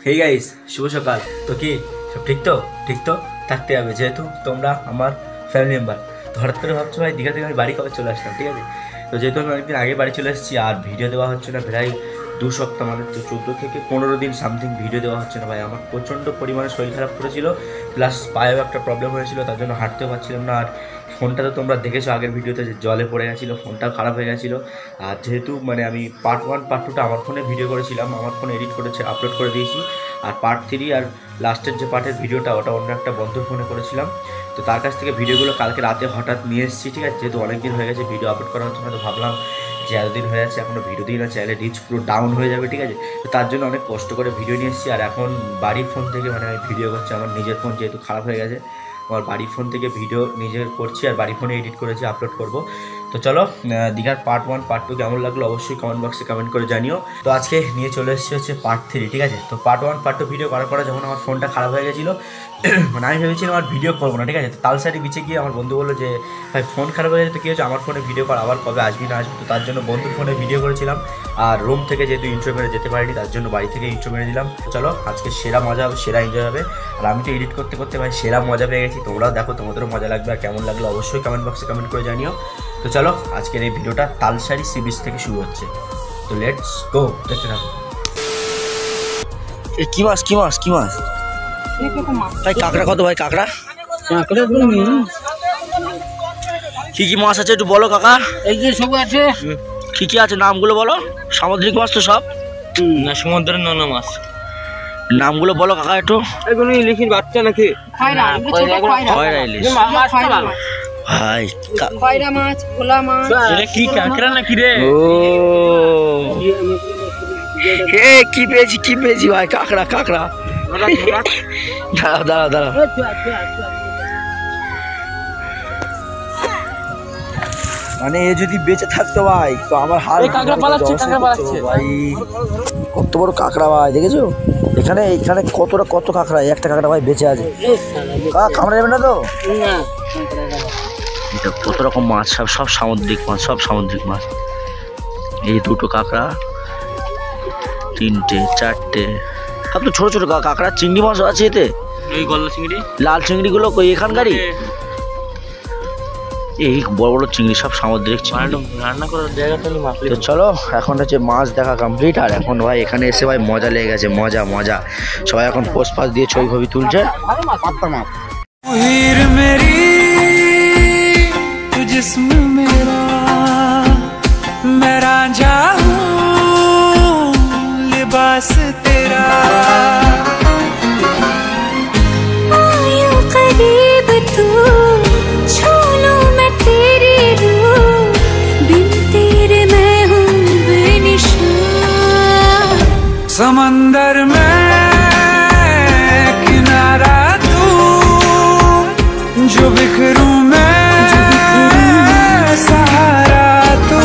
Hey guys शुभ सकाल। तो कि सब ठीक तो থাকতে হবে যেহেতু তোমরা আমার ফ্যামিলি মেম্বার। তো হঠাৎ করে ভাবছো ভাই দীঘা থেকে আমি বাড়ি কবে চলে আসলাম, ঠিক আছে। তো যেহেতু আমি অনেকদিন আগে বাড়ি চলে এসেছি আর ভিডিও দেওয়া হচ্ছে না প্রায় 2 সপ্তাহ, মানে তো 14 থেকে 15 দিন সামথিং ভিডিও দেওয়া হচ্ছে না ভাই। আমার প্রচণ্ড পরিমাণে শরীর খারাপ করেছিল, প্লাস পায়েও একটা প্রবলেম হয়েছিল, তার জন্য হাঁটতেও পারছিলাম না। আর ফোনটা তো তোমরা দেখেছো আগের ভিডিওতে যে জলে পড়ে গেছিলো, ফোনটাও খারাপ হয়ে গেছিলো। আর যেহেতু মানে আমি পার্ট 1 পার্ট 2টা আমার ফোনে ভিডিও করেছিলাম, আমার ফোনে এডিট করেছে আপলোড করে দিয়েছি। আর পার্ট 3 আর লাস্টের যে পার্টের ভিডিওটা ওটা অন্য একটা বন্ধুর ফোনে করেছিলাম। তো তার কাছ থেকে ভিডিওগুলো কালকে রাতে হঠাৎ নিয়ে এসেছি, ঠিক আছে। যেহেতু অনেক দিন হয়ে গেছে ভিডিও আপলোড করা হচ্ছে না, তো ভাবলাম যে এতদিন হয়ে যাচ্ছে এখনও ভিডিও দিই না, চ্যানেলে রিচ পুরো ডাউন হয়ে যাবে, ঠিক আছে। তো তার জন্য অনেক কষ্ট করে ভিডিও নিয়ে এসেছি। আর এখন বাড়ির ফোন থেকে মানে আমি ভিডিও করছি, আমার নিজের ফোন যেহেতু খারাপ হয়ে গেছে, আমার বাড়ির ফোন থেকে ভিডিও নিজের করছি আর বাড়ির ফোনে এডিট করেছি, আপলোড করব। তো চলো দীঘার পার্ট 1 পার্ট 2 কেমন লাগলো অবশ্যই কমেন্ট বক্সে কমেন্ট করে জানিও। তো আজকে নিয়ে চলে এসেছি হচ্ছে পার্ট 3, ঠিক আছে। তো পার্ট 1 পার্ট 2 ভিডিও করার পরে যখন আমার ফোনটা খারাপ হয়ে গেছিলো মানে আমি ভেবেছিলাম আর ভিডিও করবো না, ঠিক আছে। তো তালসারি বিচে গিয়ে আমার বন্ধু বললো যে ভাই ফোন খারাপ হয়ে গেছে, তো কী হচ্ছে আমার ফোনে ভিডিও কর, আবার কবে আসবি না আসবি। তো তার জন্য বন্ধুর ফোনে ভিডিও করেছিলাম। আর রুম থেকে যেহেতু ইন্ট্রো মেরে যেতে পারিনি, তার জন্য বাড়ি থেকে ইন্ট্রো মেরে দিলাম। চলো আজকে সেরা মজা হবে, সেরা এনজয় হবে। আর আমি তো এডিট করতে করতে ভাই সেরা মজা পেয়ে গেছি, তোমরাও দেখো তোমাদেরও মজা লাগবে। আর কেমন লাগলো অবশ্যই কমেন্ট বক্সে কমেন্ট করে জানিও। তো চলো আজকের এই ভিডিওটা তালসারি সি বিচ থেকে শুরু হচ্ছে। তো লেটস গো, দেখতে থাকো। কি মাছ কি মাছ কি মাছ ভাই? কাঁকড়া কত ভাই? কাঁকড়া কি কি মাছ আছে একটু বলো কাকা। এই যে সব আছে, কি কি আছে নামগুলো বলো। সামুদ্রিক মাছ তো সব না সমুদ্রের নোনা মাছ, নামগুলো বলো কাকা একটু। এগুলো ইলিশের বাচ্চা নাকি? খয়রা ইলিশ ভাই, খয়রা মাছ, ভোলা মাছ। এটা কি কাঁকড়া নাকি রে? ও হে কি পেয়েছি ভাই, কাঁকড়া কাঁকড়া। দাঁড়া দাঁড়া দাঁড়া, মানে এ যদি বেঁচে থাকতো ভাই তো আমার হাল ভাই। কত বড় কাঁকড়া ভাই দেখেছো? এখানে কত কাঁকড়া, একটা কাঁকড়া ভাই বেঁচে আছে। কামড়ে যাবে না তো? এটা কত রকম মাছ, সব সামুদ্রিক মাছ, সব সামুদ্রিক মাছ। এই 2টো কাঁকড়া, 3টে 4টে, সব তো ছোট ছোট কাঁকড়া। চিংড়ি মাছও আছে এতে, ওই গলদা চিংড়ি, লাল চিংড়িগুলো কই এখানকারই? এই বড় বড় চিংড়ি সব সামুদ্রিক চিংড়ি, রান্না করার জায়গাটা মাছ। তো চলো এখন হচ্ছে মাছ দেখা কমপ্লিট। আর এখন ভাই এখানে এসে ভাই মজা লেগে গেছে, মজা মজা। সবাই এখন পোস্ট পাস দিয়ে ছবি ফবি তুলছে। समंदर में किनारा तू, जो बिखरूं मैं सहारा तू।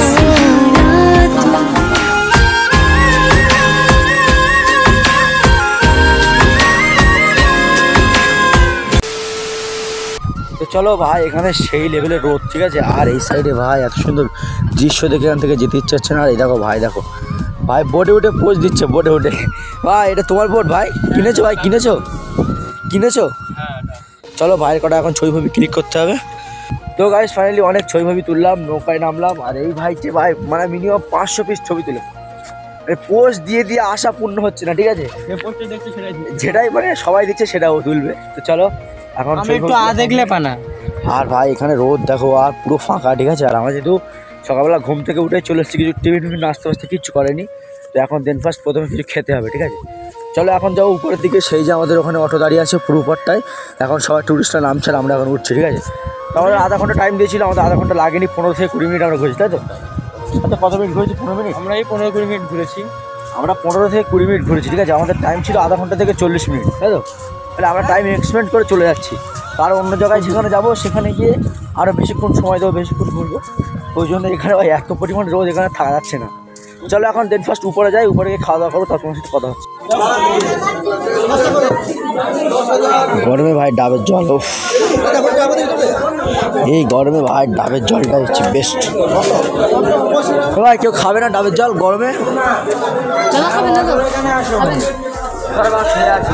তো চলো ভাই এখানে সেই লেভেলের রোদ, ঠিক আছে। আর এই সাইডে ভাই এত সুন্দর দৃশ্য দেখে এখান থেকে যেতে ইচ্ছে হচ্ছে না। আর এই দেখো ভাই, দেখো ভাই বোটে উঠে পোজ দিচ্ছে, বোটে উঠে। ভাই এটা তোমার বোট ভাই? কিনেছো ভাই? কিনেছো? চলো ভাইয়ের কটা এখন ছবি ফবি ক্লিক করতে হবে। তো গাইস ফাইনালি অনেক ছবি ফবি তুললাম, নৌকায় নামলাম। আর এই ভাইকে ভাই মানে মিনিমাম 500 পিস ছবি তুলে পোস্ট দিয়ে আশা পূর্ণ হচ্ছে না, ঠিক আছে। যেটাই মানে সবাই দিচ্ছে সেটাও তুলবে। তো চলো এখন একটু দেখলে পানা। আর ভাই এখানে রোদ দেখো আর পুরো ফাঁকা, ঠিক আছে। আর আমরা যেহেতু সকালবেলা ঘুম থেকে উঠে চলে এসেছি, কিছু টিফিন নাস্তা ফাস্তা কিচ্ছু করেনি। তো এখন দেন ফার্স্ট প্রথমে কিছু খেতে হবে, ঠিক আছে। চলো এখন যাবো উপরের দিকে, সেই যে আমাদের ওখানে অটো দাঁড়িয়ে আছে পুরো উপরটায়। এখন সবাই টুরিস্টরা নামছে আর আমরা এখন উঠছি, ঠিক আছে। তো আমাদের আধা ঘন্টা টাইম দিয়েছিলাম, আমাদের আধা ঘন্টা লাগেনি, 15 থেকে 20 মিনিট আমরা ঘুরেছি, তাই তো? আচ্ছা কত মিনিট ঘুরেছি? 15 মিনিট। আমরা এই 15-20 মিনিট ঘুরেছি। আমরা 15 থেকে 20 মিনিট ঘুরেছি, ঠিক আছে। আমাদের টাইম ছিল আধা ঘন্টা থেকে 40 মিনিট, তাই তো? তাহলে আমরা টাইম এক্সপেন্ড করে চলে যাচ্ছি। আর অন্য জায়গায় যেখানে যাবো সেখানে গিয়ে আরও বেশিক্ষণ সময় দেবো, বেশিক্ষণ ঘুরবো। ওই জন্য এখানে ভাই এত পরিমাণ রোদ, এখানে থাকা যাচ্ছে না। চলো এখন দেন ফার্স্ট উপরে যাই, উপরে গিয়ে খাওয়া দাওয়া করবো, তার তোমার সাথে কথা হচ্ছে। গরমে ভাই ডাবের জল, এই গরমে ভাই ডাবের জলটা হচ্ছে বেস্ট। ভাই কেউ খাবে না ডাবের জল গরমে? করে মানুষ হয়ে আছে।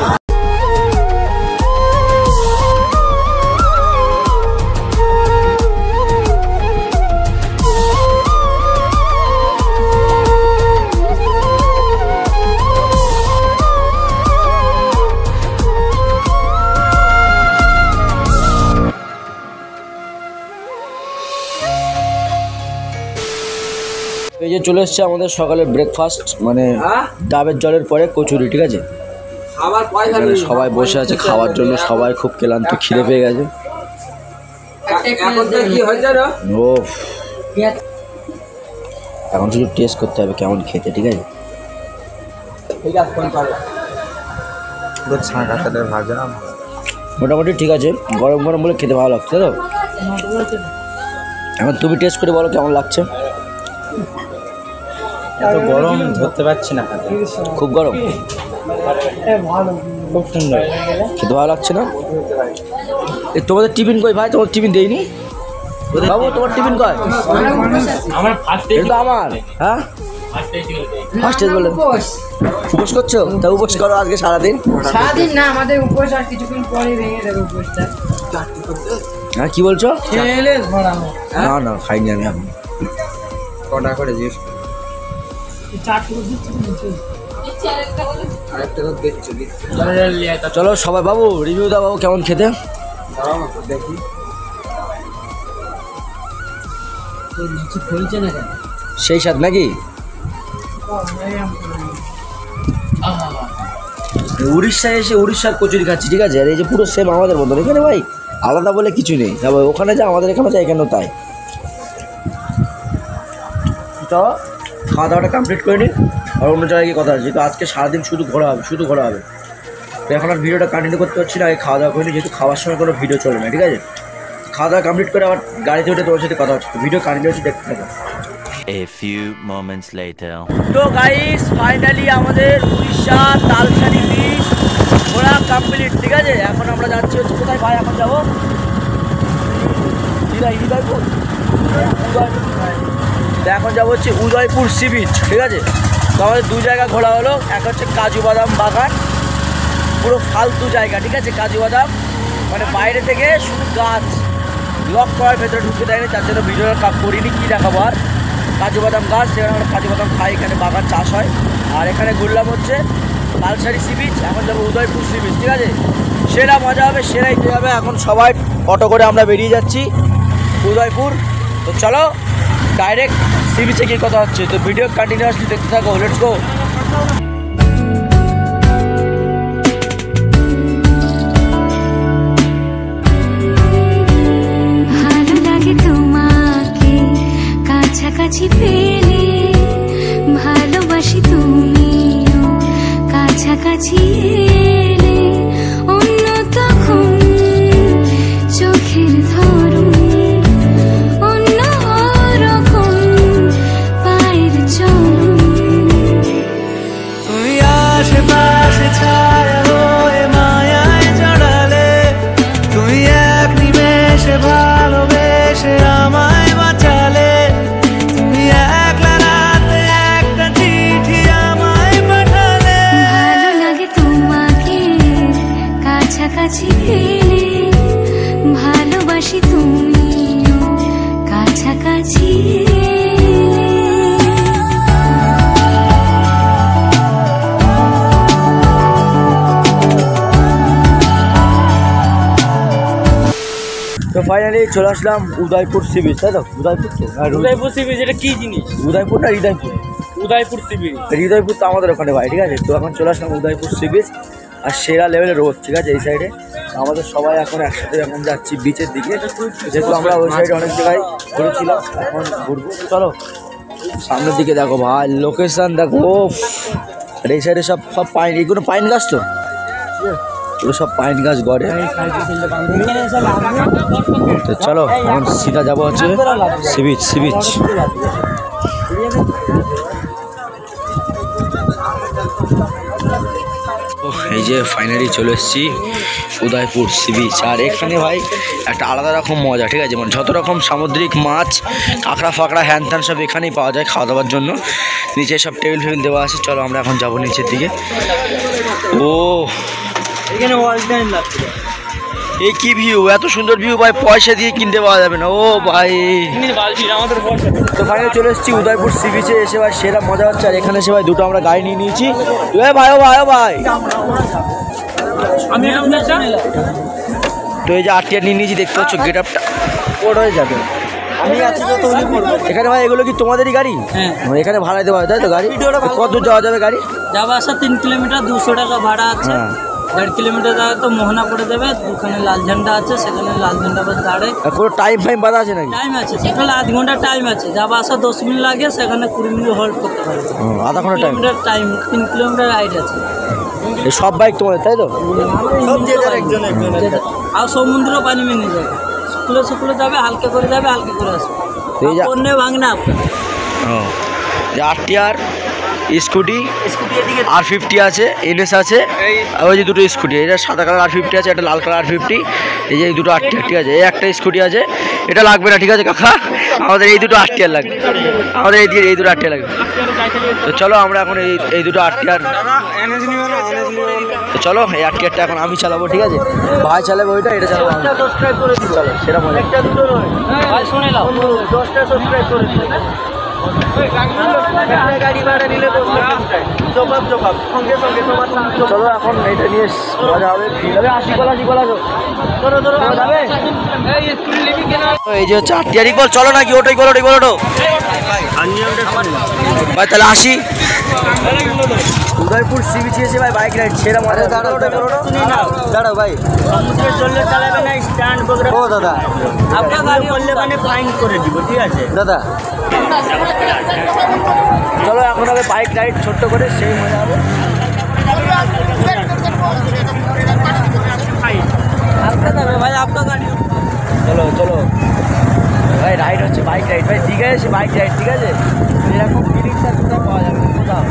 এই যে চলে এসছে আমাদের সকালের ব্রেকফাস্ট, মানে ডাবের জলের পরে কচুরি, ঠিক আছে। এখানে সবাই বসে আছে খাওয়ার জন্য, সবাই খুব ক্লান্ত, খিদে পেয়ে গেছে। ও এখন শুধু টেস্ট করতে হবে কেমন খেতে, ঠিক আছে। মোটামুটি ঠিক আছে, গরম গরম বলে খেতে ভালো লাগছে তো। এখন তুমি টেস্ট করে বলো কেমন লাগছে। এত গরম ধরতে পারছি না, খুব গরম, খুব সুন্দর খেতে ভালো লাগছে না। তোমাদের টিফিন কই ভাই? তোমার টিফিন দেয়নি বাবু, তোমার টিফিন কয়? আমার ফার্স্ট এটা আমার, হ্যাঁ ফার্স্ট বলে উপোস করছো? তা উপোস করো আজকে সারাদিন। সারাদিন না, আমাদের উপোস আর কিছুক্ষণ পরে ভেঙে দেবে উপোসটা। হ্যাঁ কি বলছো? খেলে ভরাবো। না না খাইনি আমি এখন। কটা করে জিজ্ঞেস চলো সবাই, বাবু রিভিউ দাও বাবু, কেমন খেতে? দেখি সেই স্বাদ নাকি? উড়িষ্যায় এসে উড়িষ্যার কচুরি খাচ্ছি, ঠিক আছে। আর এই যে পুরো সেম আমাদের মতন, এখানে ভাই আলাদা বলে কিছু নেই। ভাই ওখানে যা আমাদের এখানে যা এখানেও তাই। তো খাওয়া দাওয়াটা কমপ্লিট করে নিই, আর অন্য জায়গায় গিয়ে কথা আছে। যেহেতু আজকে সারাদিন শুধু ঘোরা হবে, শুধু ঘোরা হবে, তো এখন আর ভিডিওটা কন্টিনিউ করতে পারছি না। আগে খাওয়া দাওয়া করে নিই, যেহেতু খাওয়ার সময় কোনো ভিডিও চলে না, ঠিক আছে। খাওয়া দাওয়া কমপ্লিট করে আবার গাড়িতে উঠে তোমার সাথে কথা হচ্ছে, ভিডিও কন্টিনিউ হচ্ছে, দেখতে থাকো। A few moments later. তো গাইস ফাইনালি আমাদের উড়িষ্যা তালসারি বিচ ঘোরা কমপ্লিট, ঠিক আছে। এখন আমরা যাচ্ছি হচ্ছে কোথায় ভাই? এখন যাবো উদয়পুর। এখন যাবো হচ্ছে উদয়পুর সি বিচ, ঠিক আছে। তো আমাদের দু জায়গা ঘোরা হলো, এক হচ্ছে কাজু বাদাম বাগান, পুরো ফালতু জায়গা, ঠিক আছে। কাজু বাদাম মানে বাইরে থেকে শুধু গাছ, লক করার ভেতরে ঢুকে দেয়নি, তার জন্য ভিডিওটা করিনি, কী দেখাবো আর। কাজু বাদাম গাছ, সেখানে আমরা কাজু বাদাম খাই, এখানে বাগান চাষ হয়। আর এখানে ঘুরলাম হচ্ছে তালসারি সি বিচ, এখন যাবো উদয়পুর সি বিচ, ঠিক আছে। সেরা মজা হবে, সেরাই দিয়ে হবে। এখন সবাই অটো করে আমরা বেরিয়ে যাচ্ছি উদয়পুর। তো চলো ডাইরেক্ট সি বিচে গিয়ে কথা হচ্ছে। তো ভিডিও কন্টিনিউয়াসলি দেখতে থাকো, লেটস গো। ভালো লাগে তোমাকে কাছাকাছি পেলে, ভালোবাসি তুমিও কাছাকাছি এলে, অন্য তখন চোখের ধরুন অন্য রকম, পায়ের চলুন। তুমি আশেপাশে ছায়া হয়ে মায়ায় জড়ালে, তুমি এক নিমেষে ভালোবেসে আমায় বাঁচালে, তুমি একলা রাতে একটা চিঠি আমায় পাঠালে। ভালো লাগে তোমাকে কাছাকাছি পেলে, ভালোবাসি তুমিও কাছাকাছি এলে। তো ফাইনালি চলে আসলাম উদয়পুর সি বিচ, তাই তো? উদয়পুর তো উদয়পুর সি বিচ এটা কি জিনিস? উদয়পুর না হৃদয়পুর? Udaypur sea beach. হৃদয়পুর তো আমাদের ওখানে ভাই, ঠিক আছে। তো এখন চলে আসলাম উদয়পুর সি বিচ, আর সেরা লেভেলের রোড, ঠিক আছে। এই সাইডে আমাদের সবাই এখন একসাথে এখন যাচ্ছি বিচের দিকে, যেহেতু আমরা ওই সাইডে অনেক জায়গায় ঘুরেছিলাম, এখন ঘুরবো। চলো সামনের দিকে দেখো ভাই, লোকেশন দেখো। আর এই সাইডে সব সব পাইন, এগুলো পাইন গাছ, তো এগুলো সব পাইন গাছ গড়ে। তো চলো এখন সিধা যাবো হচ্ছে সি বিচ, সি বিচ। এই যে ফাইনালি চলে এসেছি উদয়পুর সি বিচ। আর এখানে ভাই একটা আলাদা রকম মজা, ঠিক আছে, মানে যত রকম সামুদ্রিক মাছ, কাঁকড়া ফাঁকড়া হ্যান ত্যান সব এখানেই পাওয়া যায় খাওয়া দাওয়ার জন্য। নিচে সব টেবিল ফেবিল দেওয়া আছে। চলো আমরা এখন যাবো নিচের দিকে। ও এখানে ওয়াল টাইম লাগছে। এই কি ভিউ, এত সুন্দর ভিউ ভাই, পয়সা দিয়ে কিনতে পাওয়া যাবে না। ও ভাই, তো ফাইনালি চলে এসেছি উদয়পুর সি বিচে। এসে ভাই সেরা মজা হচ্ছে। আর এখানে এসে ভাই দুটো আমরা গাড়ি নিয়ে নিয়েছি। ভাই ও ভাই ও ভাই, তো এই যে আরটিআর নিয়ে নিয়েছি, দেখতে পাচ্ছ গেট আপটা ওর হয়ে যাবে। আমি আছি তো তৈরি করবো এখানে। ভাই এগুলো কি তোমাদেরই গাড়ি? হ্যাঁ, এখানে ভাড়া দেওয়া হয় তাই তো গাড়ি? কত দূর যাওয়া যাবে গাড়ি? যাওয়া আসা 3 কিলোমিটার 200 টাকা ভাড়া আছে। হ্যাঁ, 1.5 কিলোমিটার যাওয়া তো মোহনা পড়ে যাবে। ওখানে লাল ঝান্ডা আছে, সেখানে লাল ঝান্ডা বাস দাঁড়ায়। আর কোনো টাইম ফাইম বাধা আছে নাকি? টাইম আছে, সেখানে আধ ঘন্টা টাইম আছে। যাওয়া আসা 10 মিনিট লাগে, সেখানে 20 মিনিট হোল্ড করতে পারে। আধা ঘন্টা টাইম। টাইম 3 কিলোমিটার রাইড আছে। এই সব বাইক তোমাদের তাই তো? আর সমুদ্র পানি মেনে যাবে। শুকলো যাবে, হালকা করে যাবে, হালকা করে আসবে। এই যা অন্য ভাঙনা আপনার আরটিআর স্কুটি R50 আছে, NS আছে, আর ওই যে দুটো স্কুটি, এটা সাদা কালার R50 আছে, একটা লাল কালার R50। এই যে এই দুটো আরটিআর, ঠিক আছে। এই একটা স্কুটি আছে, এটা লাগবে না, ঠিক আছে কাকা, আমাদের এই দুটো আরটিআর লাগবে, আমাদের এই দুটো আরটিআর লাগবে। তো চলো আমরা এখন এই দুটো আরটিআর, তো চলো এই আরটিআরটা এখন আমি চালাবো, ঠিক আছে। ভাই চালাবে ওইটা, এটা চালাবো আমি। চলো সেটা মজা। শুনে নাও, 10টা সাবস্ক্রাইব করে দিন। গাড়ি ভাড়া নিলে জবাব সঙ্গে সঙ্গে তোমার। চলো এখন এটা নিয়ে মজা হবে, ফিল হবে। আসি বলা যাবে। এই যে হচ্ছে আরটিআর বল, চলো নাকি ওটাই বলো, ওটাই বলো ভাই। তাহলে আসি উদয়পুর সি বিচে এসে ভাই বাইক রাইড সেরা মজা। দাঁড়াও ভাই, সমুদ্রের জলে চালাবে না, স্ট্যান্ড প্রোগ্রাম। ও দাদা, আপনার গাড়ি করলে মানে ফাইন করে দিব, ঠিক আছে দাদা। চলো এখন হবে বাইক রাইড ছোট্ট করে, সেই মজা হবে। আপনার যাবে ভাই, আপনার গাড়ি। চলো চলো ভাই, রাইড হচ্ছে বাইক রাইড ভাই। দীঘায় এসে বাইক রাইড, ঠিক আছে, এরকম ফিলিংস আর কোথাও পাওয়া যাবে না, কোথাও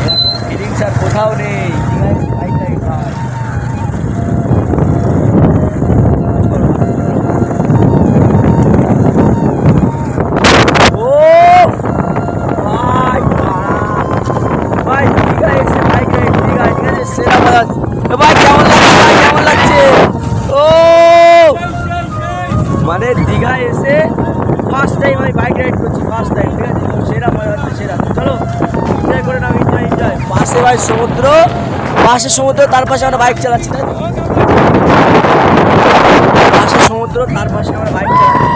এরকম ফিলিংস আর কোথাও নেই। দীঘায় বাইক রাইড ভাই। ও ভাই ভাই, দীঘায় এসে বাইক রাইড, দীঘায়, ঠিক আছে, সেরা মজা। ভাই কেমন লাগছে, ভাই কেমন লাগছে? ও মানে দীঘায় এসে ফার্স্ট টাইম আমি বাইক রাইড করছি, ফার্স্ট টাইম, ঠিক আছে। সেরা মজা হচ্ছে, সেরা। চলো এনজয় করে নাও, এনজয়। পাশে ভাই সমুদ্র, পাশে সমুদ্র, তার পাশে আমরা বাইক চালাচ্ছি, তাই তো? পাশে সমুদ্র, তার পাশে আমরা বাইক চালাচ্ছি।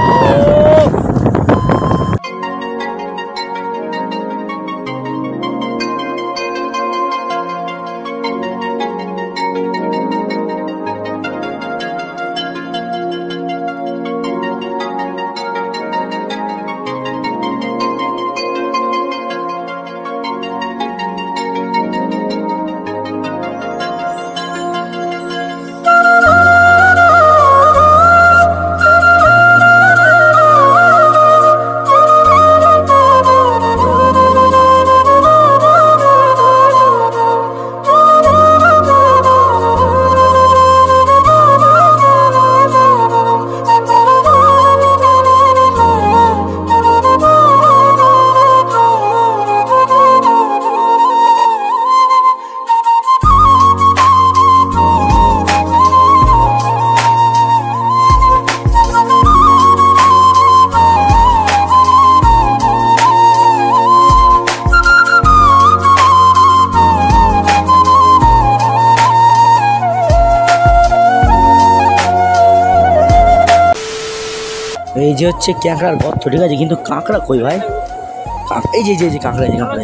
এই যে হচ্ছে ক্যাঁকড়ার গর্ত, ঠিক আছে, কিন্তু কাঁকড়া কই ভাই? এই যে কাঁকড়া, এই যে কাঁকড়া।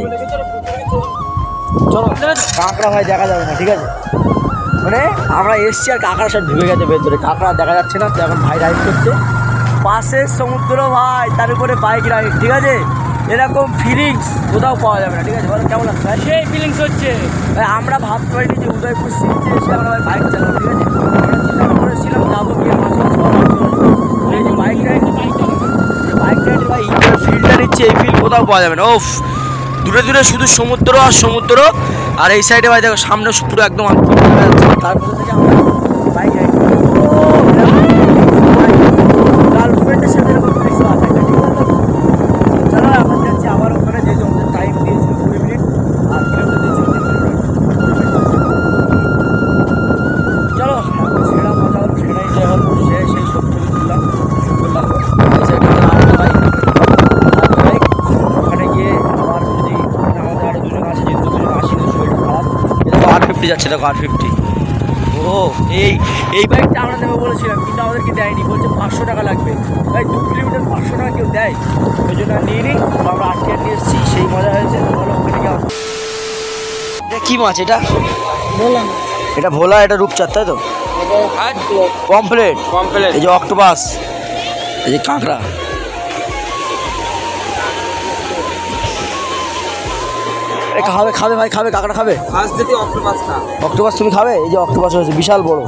চলো কাঁকড়া ভাই দেখা যাবে না, ঠিক আছে, মানে আমরা এসছি আর কাঁকড়া সব ঢুকে গেছে ভেতরে, কাঁকড়া দেখা যাচ্ছে না। তো এখন ভাই রাইড করছে, পাশে সমুদ্র ভাই, তার উপরে বাইক রাইড, ঠিক আছে। এরকম ফিলিংস কোথাও পাওয়া যাবে না, ঠিক আছে। বলো কেমন লাগছে? সেই ফিলিংস হচ্ছে ভাই আমরা ভাবতে পারিনি যে উদয়পুর সি বিচে এসে আমরা ভাই বাইক চালাবো, ঠিক আছে। আমরা চিন্তা করেছিলাম যাবো গিয়ে মাছ এই যে বাইক রাইড ভাই, ফিল্ডটা নিচ্ছে, এই ফিল্ড কোথাও পাওয়া যাবে না। ওফ, দূরে দূরে শুধু সমুদ্র আর সমুদ্র, আর এই সাইডে ভাই দেখো সামনে পুরো একদম তারপরে থেকে আমরা বাইক রাইড গার্লফ্রেন্ডের সাথে এরকম কিছু আছে ঠিক আছে। চলো এখন যাচ্ছি আবার ওখানে, যেহেতু আমাদের টাইম দিয়েছিল 20 মিনিট আর ফ্রেন্ড দিয়েছিল 3 মিনিট। চলো সেটা মজা হলো, সেটাই যে হলো সেই সব ছবি তুললাম এই সাইডে বাইক ওখানে গিয়ে আবার যদি আমাদের আরও দুজন আছে, যেহেতু দুজন আসি না, শরীরটা খারাপ। এটা তো 850 যাচ্ছে, দেখো 850। ও এই বাইকটা আমরা নেবো বলেছিলাম, কিন্তু আমাদেরকে দেয়নি, বলছে 500 টাকা লাগবে। ভাই 2 কিলোমিটার 500 টাকা কেউ দেয়? ওই জন্য নিয়ে নিই, আমরা 8 টাকা নিয়ে এসেছি, সেই মজা হয়েছে। বলো ওখানে গিয়ে এটা কী মাছ? এটা বললাম এটা ভোলা, এটা রূপচাঁদ, তাই তো? পমফ্লেট, এই যে অক্টোপাস, এই যে কাঁকড়া। খাবে খাবে ভাই, খাবে কাঁকড়া খাবে? অক্টোপাস তুমি খাবে? এই যে অক্টোপাস হয়েছে বিশাল বড়,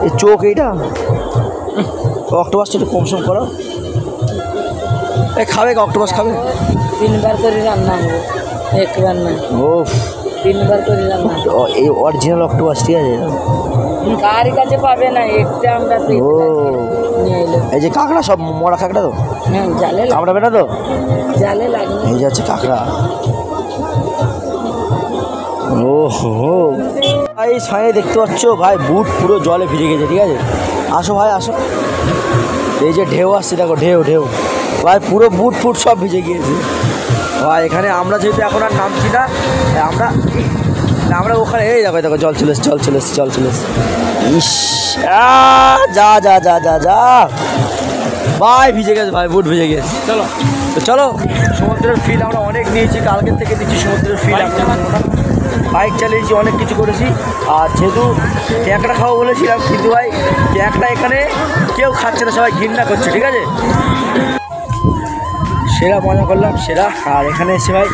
এই চোখ এইটা। অক্টোপাসটা একটু কম সম করো। এই খাবে অক্টোপাস খাবে? 3 বার করে রান্না হবে, একবার না, ও 3 বার করে রান্না। এই অরিজিনাল অক্টোপাস, ঠিক আছে? কার কাছে পাবে না, একটা আমরা ও নিয়ে এলো। এই যে কাঁকড়া, সব মরা কাঁকড়া তো? হ্যাঁ, জালে কামড়াবে না তো? জালে লাগে। এই যে হচ্ছে কাঁকড়া। ও হো ভাই, সামনে দেখতে পাচ্ছ ভাই, বুট পুরো জলে ভিজে গেছে, ঠিক আছে? আসো ভাই আসো, এই যে ঢেউ আসছে, দেখো ঢেউ ঢেউ ভাই, পুরো বুট ফুট সব ভিজে গিয়েছে ভাই। এখানে আমরা যেহেতু এখন আর নামছি না, আমরা ওখানে এই দেখো দেখো জল চলে এসছে, জল চলে এসছে, জল চলে এসছে। ইস যা যা যা যা যা ভাই, ভিজে গেছে ভাই, বুট ভিজে গেছে। চলো তো চলো, সমুদ্রের ফিল আমরা অনেক নিয়েছি, কালকের থেকে দিচ্ছি সমুদ্রের ফিল। বাইক চালিয়েছি, অনেক কিছু করেছি। আর যেহেতু ট্যাঁকড়া খাবো বলেছিলাম, কিন্তু ভাই ট্যাঁকড়া এখানে কেউ খাচ্ছে না, সবাই ঘৃণা করছে, ঠিক আছে? সেরা মজা করলাম, সেরা। আর এখানে এসে ভাই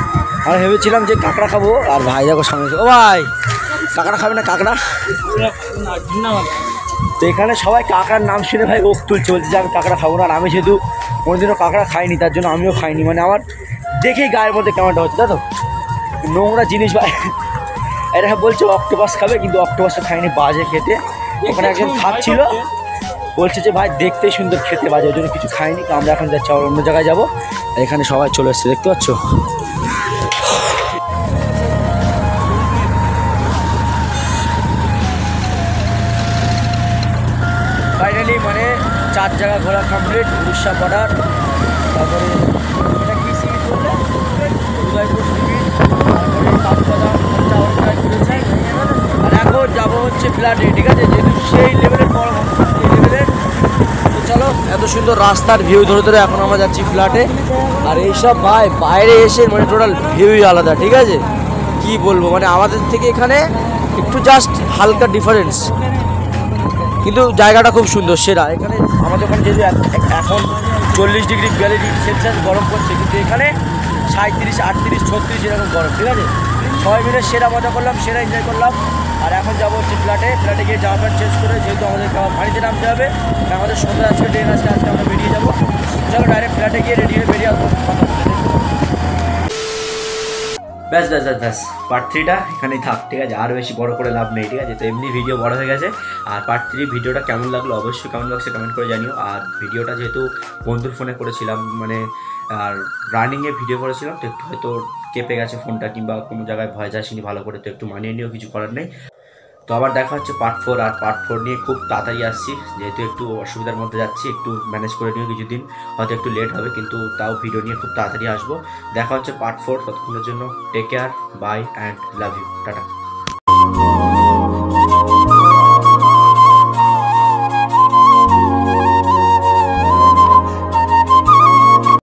আমরা ভেবেছিলাম যে কাঁকড়া খাবো, আর ভাই দেখো সামনে, ও ভাই কাঁকড়া খাবে না? কাঁকড়া তো এখানে সবাই কাঁকড়ার নাম শুনে ভাই ওক তুলছে, বলছে যে আমি কাঁকড়া খাবো না। আর আমি যেহেতু কোনোদিনও কাঁকড়া খাইনি, তার জন্য আমিও খাইনি। মানে আমার দেখেই গায়ের মধ্যে কেমনটা হচ্ছে, তাই তো? নোংরা জিনিস ভাই। এরা বলছে অক্টোপাস খাবে, কিন্তু অক্টোপাসটা খাইনি, বাজে খেতে। ওখানে একজন খাচ্ছিল, বলছে যে ভাই দেখতেই সুন্দর, খেতে বাজে, ওই জন্য কিছু খাইনি। তো আমরা এখন যাচ্ছি আবার অন্য জায়গায় যাবো। এখানে সবাই চলে এসছে, দেখতে পাচ্ছ? ফাইনালি মানে 4 জায়গা ঘোরা কমপ্লিট। উড়িষ্যা বর্ডার, তারপরে এটা কি সি বিচ বললে? উদয়পুর সি বিচ, তারপরে কাঠবাদাম ঘুরেছি। আর এখন যাবো হচ্ছে ফ্ল্যাটে, ঠিক আছে? যেহেতু সেই লেভেলের বড় এই লেভেলের। তো চলো, এত সুন্দর রাস্তার ভিউ ধরে ধরে এখন আমরা যাচ্ছি ফ্ল্যাটে। আর এইসব ভাই বাইরে এসে মানে টোটাল ভিউই আলাদা, ঠিক আছে? কি বলবো, মানে আমাদের থেকে এখানে একটু জাস্ট হালকা ডিফারেন্স, কিন্তু জায়গাটা খুব সুন্দর, সেরা। এখানে আমাদের ওখানে যেহেতু এখন 40 ডিগ্রি 42 ডিগ্রি সেলসিয়াস গরম পড়ছে, কিন্তু এখানে 37, 38, 36 এরকম গরম, ঠিক আছে? সবাই মিলে সেরা মজা করলাম, সেরা এনজয় করলাম। আর এখন যাবো হচ্ছে ফ্ল্যাটে গিয়ে জামা প্যান্ট চেঞ্জ করে, যেহেতু আমাদেরকে আবার বাড়িতে নামতে হবে, আমাদের সন্ধ্যা আজকে ট্রেন আজকে আমরা বেরিয়ে যাবো। চলো ডাইরেক্ট ফ্ল্যাটে গিয়ে রেডি হয়ে বেরিয়ে আসবো। ব্যাস ব্যাস ব্যাস ব্যাস, পার্ট 3টা এখানেই থাক, ঠিক আছে? আর বেশি বড় করে লাভ নেই, ঠিক আছে? তো এমনি ভিডিও বড় হয়ে গেছে। আর পার্ট 3 ভিডিওটা কেমন লাগলো অবশ্যই কমেন্ট বক্সে কমেন্ট করে জানিও। আর ভিডিওটা যেহেতু বন্ধুর ফোনে করেছিলাম, মানে আর রানিংয়ে ভিডিও করেছিলাম, তো একটু হয়তো কেঁপে গেছে ফোনটা, কিংবা কোনো জায়গায় ভয়েস আসেনি ভালো করে, তো একটু মানিয়ে নিয়েও কিছু করার নেই। তো আবার দেখা হচ্ছে পার্ট 4। আর পার্ট 4 নিয়ে খুব তাড়াতাড়ি আসছি, যেহেতু একটু অসুবিধার মধ্যে যাচ্ছি, একটু ম্যানেজ করে নিও কিছুদিন, হয়তো একটু লেট হবে, কিন্তু তাও ভিডিও নিয়ে খুব তাড়াতাড়ি আসবো। দেখা হচ্ছে পার্ট 4। ততক্ষণের জন্য take care, bye and love you, tata.